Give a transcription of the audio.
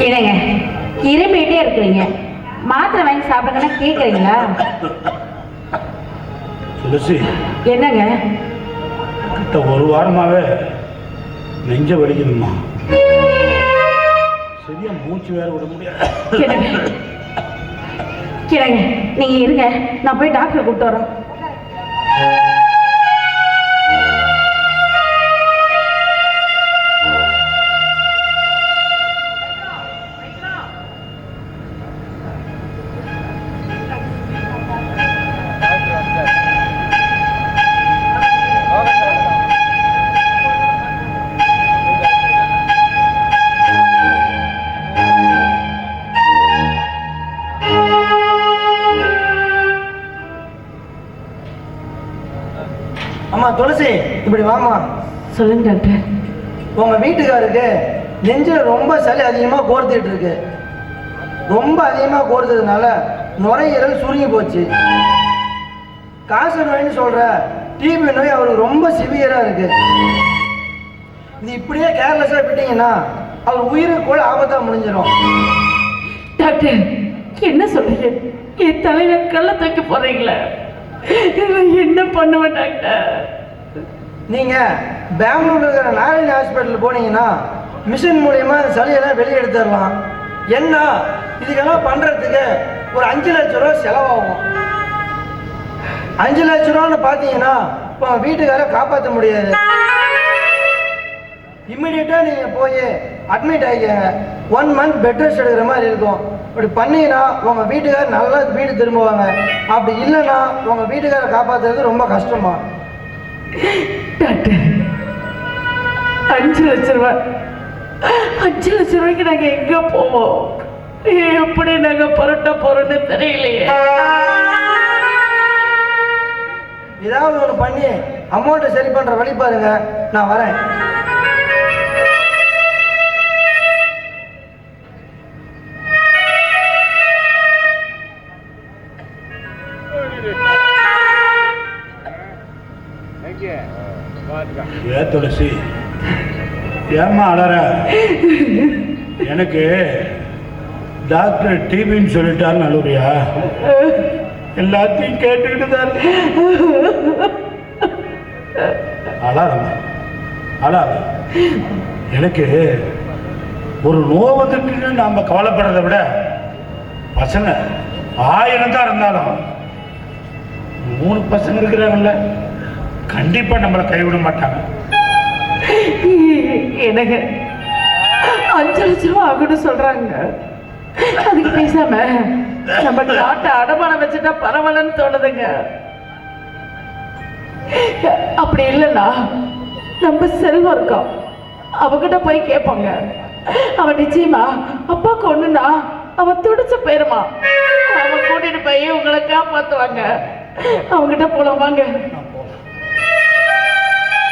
என்னங்க இருமிட்டே இருக்கிறீங்க, மாத்திரை வாங்கி சாப்பிடுங்கன்னா கேட்குறீங்களா? துளசி, என்னங்க? கிட்ட ஒரு வாரமாவே நெஞ்ச வலிக்குதுமா, சரியா மூச்சு வேற விட முடியாது. கிழங்க நீங்க இருங்க, நான் போய் டாக்டரை கூப்பிட்டு வரேன். அம்மா துளசி, இப்படி வாமா. சொல்லுங்க டாக்டர். உங்க வீட்டுக்காருக்கு நெஞ்சில் ரொம்ப சளி அதிகமாக கோர்த்துட்டு இருக்கு. ரொம்ப அதிகமாக கோர்த்ததுனால நுரையீரல் சுருங்கி போச்சு. காசு நோய்னு சொல்ற டிபி நோய் அவருக்கு ரொம்ப சிவியரா இருக்கு. இது இப்படியே கேர்லெஸ்ஸாக விட்டீங்கன்னா அவர் உயிருக்கு கூட ஆபத்தாக முடிஞ்சிடும். டாக்டர் என்ன சொல்றீங்க? என் தலையில கல்ல தூக்கி போறீங்களா? என்ன பண்ணுவேன் டாக்டர்? நீங்க பெங்களூர்ல இருக்கிற நாராயண ஹாஸ்பிட்டல் போனீங்கன்னா மிஷின் மூலியமா சளியெல்லாம் வெளியே எடுத்துடலாம். என்ன இதுக்கெல்லாம் பண்றதுக்கு ஒரு 5 லட்சம் ரூபா செலவாகும். 5 லட்சம் ரூபான்னு பார்த்தீங்கன்னா இப்போ வீட்டுக்கார காப்பாற்ற முடியாது. இம்மிடியட்டா நீங்க போய் அட்மிட் ஆகிக்கங்க. 1 மந்த் பெட் ரெஸ்ட் எடுக்கிற மாதிரி இருக்கும். அப்படி பண்ணீங்கன்னா உங்க வீட்டுக்காரர் நல்லா வீடு திரும்புவாங்க. அப்படி இல்லைன்னா உங்க வீட்டுக்கார காப்பாற்றுறது ரொம்ப கஷ்டமா. டாக்டர் 5 லட்சம் ரூபாய், 5 லட்சம் ரூபாய்க்கு நாங்க எங்க போவோம்? எப்படி நாங்க புரட்ட போறோம்னு தெரியலையே. ஏதாவது ஒன்று பண்ணி அமௌண்ட்டை சரி பண்ற வழி பாருங்க, நான் வரேன். ஏ துளசி, ஏம்மா அலற? எனக்கு டாக்டர் டிபின்னு சொல்லிட்டாருன்னு அழுறியா? எல்லாத்தையும் கேட்டுக்கிட்டு தான் அழாதம்மா, அழாத. எனக்கு ஒரு நோய் வந்துட்டுன்னு நாம் கவலைப்படுறதை விட பசங்க 1000 தான் இருந்தாலும் 3 பசங்க இருக்கிறாங்கல்ல, கண்டிப்பா நம்மளை கைவிட மாட்டாங்க. எனக்கு 5 லட்சம் ரூபா ஆகுன்னு சொல்றாங்க. அதுக்கு பேசாம நம்ம காட்டை அடமானம் வச்சுட்டா பரவாயில்லன்னு தோணுதுங்க. அப்படி இல்லைன்னா நம்ம செல்வம் இருக்கோம், அவகிட்ட போய் கேட்பாங்க. அவன் நிச்சயமா அப்பாவுக்கு ஒண்ணுன்னா அவன் துடிச்சு போயிருமா. அவன் கூட்டிட்டு போய் உங்களை காப்பாத்துவாங்க. அவங்கிட்ட போலாம் வாங்க.